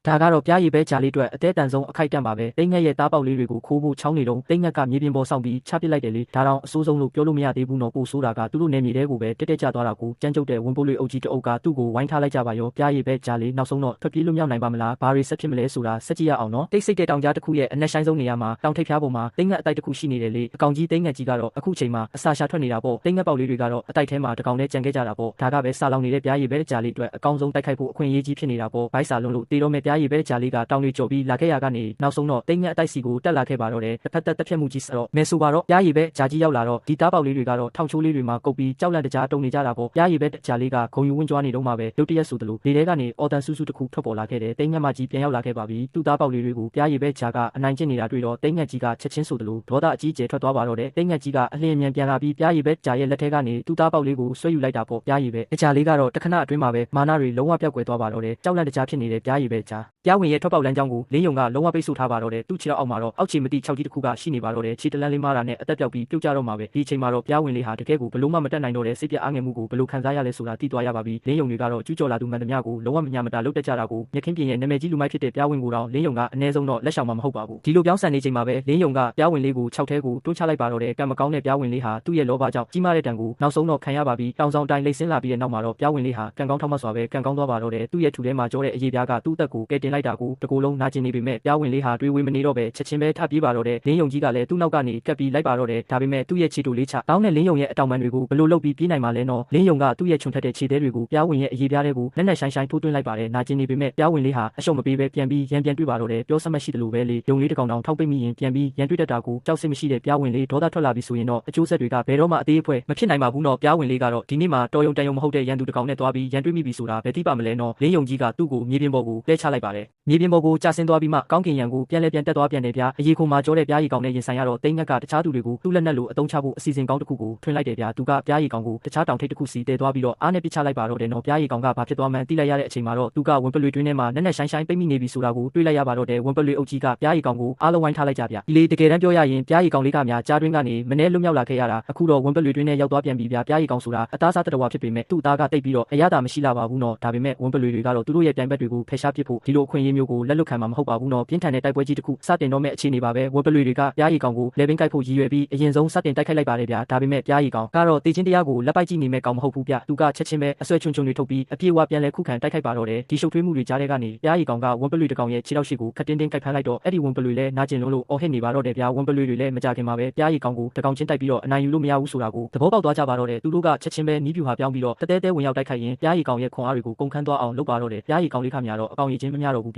ဒါကတော့ပြားရည်ပဲဂျာလေးအတွက်အသေးတန်ဆုံးအခိုက်အတန့်ပါပဲတိတ်ငက်ရဲ့သားပေါက်လေးတွေကိုခိုးဖို့ချောင်းနေတော့တိတ်ငက်ကမြေပြင်ပေါ်ဆောင်ပြီးချပစ်လိုက်တယ်လေဒါတောင်အဆိုးဆုံးလို့ပြောလို့မရသေးဘူးနော်ပိုဆိုးတာကသူတို့နေမြေတဲကိုပဲတက်တက်ကျသွားတာကိုကြမ်းကြုတ်တဲ့ဝန်ပိုးလေးအုပ်ကြီးတအုပ်ကသူ့ကိုဝိုင်းထားလိုက်ကြပါရောပြားရည်ပဲဂျာလေးနောက်ဆုံးတော့ထွက်ပြေးလွတ်မြောက်နိုင်ပါမလားဘာတွေဆက်ဖြစ်မလဲဆိုတာစက်ကြည့်ရအောင်နော်တိတ်ဆိတ်တဲ့တောင်ကြားတစ်ခုရဲ့အနက်ဆိုင်ဆုံးနေရာမှာတောင်ထိပ်ဖျားပေါ်မှာတိတ်ငက်အတိုက်တစ်ခုရှိနေတယ်လေအကောင်ကြီးတိတ်ငက်ကြီးကတော့အခုချိန်မှာအစာရှာထွက်နေတာပေါ့တိတ်ငက်ပေါက်လေးတွေကတော့အတိုက်ထဲမှာတကောင်နဲ့ကြံခဲ့ကြတာပေါ့ဒါကပဲစာလောင်နေတဲ့ပြားရည်ပဲဂျာလေးအတွက်အကောင်းဆုံးတိုက်ခိုက်ဖို့အခွင့်အရေးကြီးဖြစ်နေတာပေါ့ဘိုက်စာလုံးလို့တေတော့မဲ့ပြားရည်ပဲဂျာလေးကတောင်တွေကြော်ပြီးလာခဲ့ရကနေနောက်ဆုံးတော့တိတ်ငက်အတိုက်စီကိုတက်လာခဲ့ပါတော့တယ်တစ်ဖက်သက်တက်ဖြတ်မှုကြီးစတော့မဲဆိုပါတော့ပြားရည်ပဲဂျာကြီးရောက်လာတော့ဒီသားပေါက်လေးတွေကတော့ထောင်ချိုးလေးတွေမှာကုတ်ပြီးကြောက်လန့်တကြားတုံနေကြတာပေါ့ပြားရည်ပဲဂျာလေးကဂုံယူဝင်းကြွားနေတော့မှပဲရုတ်တရက်ဆိုသလိုလေထဲကနေအော်တန်ဆူဆူတစ်ခုထွက်ပေါ်လာခဲ့တယ်တိတ်ငက်မကြီးပြန်ရောက်လာခဲ့ပါပြီသူ့သားပေါက်လေးတွေကိုပြားရည်ပဲဂျာကအနိုင်ကျင့်နေတာတွေ့တော့တိတ်ငက်ကြီးကချက်ချင်းဆိုသလိုဒေါသအကြီးကျယ်ထွက်သွားပါတော့တယ်တိတ်ငက်ကြီးကအလျင်မြန်ပြန်လာပြီးပြားရည်ပဲဂျာရဲ့လက်ထဲကနေသူ့သားပေါက်လေးကိုဆွဲယူလိုက်တာပေါ့ပြားရည်ပဲဂျာလေးကတော့တခဏအတွင်းမှာပဲမာနတွေလုံးဝပြောက်ကွယ်သွားပါတော့တယ်ကြောက်လန့်တကြားဖြစ်နေတဲ့ပြားရည်ပဲဂျာပြားဝင်ရဲ့ထွက်ပေါက်လမ်းကြောင်းကိုလင်းယုံကလုံးဝပိတ်ဆို့ထားပါတော့တယ်သူ့ခြေထောက်အောက်မှာတော့အောက်ခြေမတိ6ကြီးတစ်ခုကရှိနေပါတော့တယ်ခြေတလန်းလေးမားတာနဲ့အသက်ပြောက်ပြီးပြုတ်ကြတော့မှာပဲဒီအချိန်မှာတော့ပြားဝင်လေးဟာတကယ်ကိုဘလို့မှမတက်နိုင်တော့တဲ့စိတ်ပြအားငယ်မှုကိုဘလို့ခံစားရလဲဆိုတာသိသွားရပါပြီလင်းယုံတွေကတော့ကျူးကျော်လာသူမှန်သမျှကိုလုံးဝမညာမတာလုတ်တက်ကြတာကိုမြက်ခင်းပြင်းရဲ့နာမည်ကြီးလူမိုက်ဖြစ်တဲ့ပြားဝင်ကိုတော့လင်းယုံကအနည်းဆုံးတော့လက်ရှောင်မှာမဟုတ်ပါဘူးဒီလိုပြောင်းဆန်နေချိန်မှာပဲလင်းယုံကပြားဝင်လေးကို6ထဲကိုတွန်းချလိုက်ပါတော့တယ်ကံမကောင်းတဲ့ပြားဝင်လေးဟာသူ့ရဲ့လောဘကြောင့်ကြီးမားတဲ့တံကိုနောက်ဆုံးတော့ခံရပါပြီတောင်ဆောင်တိုင်းလိမ့်ဆင်းလာပြီးတဲ့နောက်မှာတော့ပြားဝင်လေးဟာကံကောင်းထောက်မှတ်စွာပဲကံကောင်းသွားပါတော့တယ်သူ့ရဲ့ထူထဲမှာကြောတဲ့အရေးပြားကသူ့အသက်ကိုကယ်တင်လိုက်တာကိုတကူလုံးနာကျင်နေပေမဲ့ပြားဝင်လေးဟာတွေးဝေးမနေတော့ပဲချက်ချင်းပဲထပြေးပါတော့တယ်လင်းယုံကြီးကလည်းသူ့နောက်ကနေကပ်ပြီးလိုက်ပါတော့တယ်ဒါပေမဲ့သူ့ရဲ့ခြေတူလေးချတောင်းတဲ့လင်းယုံရဲ့အတောင်ပံတွေကိုဘလို့လုတ်ပြီးပြေးနိုင်မှာလဲနော်လင်းယုံကသူ့ရဲ့ခြုံထက်တဲ့ခြေသေးတွေကိုပြားဝင်ရဲ့အရေးပြားတွေကိုလက်နဲ့ဆိုင်ထိုးသွင်းလိုက်ပါတယ်နာကျင်နေပေမဲ့ပြားဝင်လေးဟာအရှုံးမပေးပဲပြန်ပြီးရန်ပြန်တွေ့ပါတော့တယ်ပြောစမှတ်ရှိတယ်လို့ပဲလေယုံလေးတစ်ကောင်တောင်ထောက်ပိတ်မိရင်ပြန်ပြီးရန်တွေ့တတ်တာကိုကြောက်စိတ်မရှိတဲ့ပြားဝင်လေးဒေါသထွက်လာပြီးဆိုရင်တော့အကျိုးဆက်တွေကဘယ်တော့မှအသေးအဖွဲမဖြစ်နိုင်ပါဘူးနော်ပြားဝင်လေးကတော့ဒီနေ့မှာတော်ယုံတန်ယုံမဟုတ်တဲ့ရန်သူတစ်ကောင်နဲ့သွားပြီးရန်တွေ့မိပြီဆိုတာဘယ်သိပါမလဲနော်လင်းယုံကြီးကသူ့ကိုမြေပြင်ပေါ်ကိုလှဲချလိုက်ပါတယ်မြေပြင်ပေါ်ကိုကျဆင်းသွားပြီးမှကောင်းကင်ရန်ကိုပြန်တက်သွားပြန်တယ်ဗျာအရေးခုံမှာကြောတဲ့ပြားရီကောင်နဲ့ရင်ဆိုင်ရတော့တိတ်ငက်ကတခြားသူတွေကိုသူ့လက်နက်လိုအသုံးချဖို့အစီအစဉ်ကောင်းတစ်ခုကိုထွင်လိုက်တယ်ဗျာသူကပြားရီကောင်ကိုတခြားတောင်ထိပ်တစ်ခုစီတဲသွားပြီးတော့အားနဲ့ပစ်ချလိုက်ပါတော့တယ်နော်ပြားရီကောင်ကဘာဖြစ်သွားမှန်းသိလိုက်ရတဲ့အချိန်မှာတော့သူကဝန်ပလွေတွင်းထဲမှာနက်နက်ဆိုင်ပိတ်မိနေပြီဆိုတာကိုတွေးလိုက်ရပါတော့တယ်ဝန်ပလွေအုပ်ကြီးကပြားရီကောင်ကိုအားလုံးဝိုင်းထားလိုက်ကြဗျာဒီလေတကယ်တမ်းပြောရရင်ပြားရီကောင်လေးကများကြားတွင်းကနေမနေ့လွတ်မြောက်လာခဲ့ရတာအခုတော့ဝန်ပလွေတွင်းထဲရောက်သွားပြန်ပြီဗျာပြားရီကောင်ဆိုတာအသားစားတတော်ဝါဖြစ်ပေမဲ့သူ့သားကတိတ်ပြီးတော့အရသာမရှိလာပါဘူးနော်ဒါပေမဲ့ဝန်ပလွေတွေကတော့သူတို့ရဲ့ပြိုင်ဘက်တွေကိုဖယ်ရှားပစ်ဖို့ဒီလိုအခွင့်အရေးမျိုးကိုလက်လွတ်ခံမှာမဟုတ်ပါဘူးနော်ပြင်းထန်တဲ့တိုက်ပွဲကြီးတစ်ခုစတင်တော့မဲ့အခြေအနေပါပဲဝန်ပလွေတွေကပြားရီကောင်ကိုလေပင်ကိုက်ဖို့ရည်ရွယ်ပြီးအရင်ဆုံးစတင်တိုက်ခိုက်လိုက်ပါတယ်ဗျာဒါပေမဲ့ပြားရီကောင်ကတော့တေချင်းတရားကိုလက်ပိုက်ကြည့်နေမဲ့ကောင်မဟုတ်ဘူးဗျသူကချက်ချင်းပဲအဆွဲချွန်တွေထုတ်ပြီးအပြေးဝပြန်လဲခုခံတိုက်ခိုက်ပါတော့တယ်ဒီရှုပ်ထွေးမှုတွေကြားထဲကနေပြားရီကောင်ကဝန်ပလွေတစ်ကောင်ရဲ့ခြေထောက်ရှိကိုခတ်တင်းတင်းကိုက်ဖမ်းလိုက်တော့အဲ့ဒီဝန်ပလွေလဲနာကျင်လို့အော်ဟစ်နေပါတော့တယ်ဗျာဝန်ပလွေတွေလည်းမကြခင်မှာပဲပြားရီကောင်ကိုတစ်ကောင်ချင်းတိုက်ပြီးတော့အနိုင်ယူလို့မရဘူးဆိုတာကိုသဘောပေါက်သွားကြပါတော့တယ်သူတို့ကချက်ချင်းပဲနီးပြူဟာပြောင်းပြီးတော့တဲတဲဝင်ရောက်တိုက်ခိုက်ရင်ပြားရီကောင်ရဲ့ခွန်အားတွေကိုကုန်ခန်းသွားအောင်လုပ်ပါတော့တယ်ပြားရီကောင်လေးခမများတော့အကောင်ရည်ချင်းမများတော့ဘူးဗျ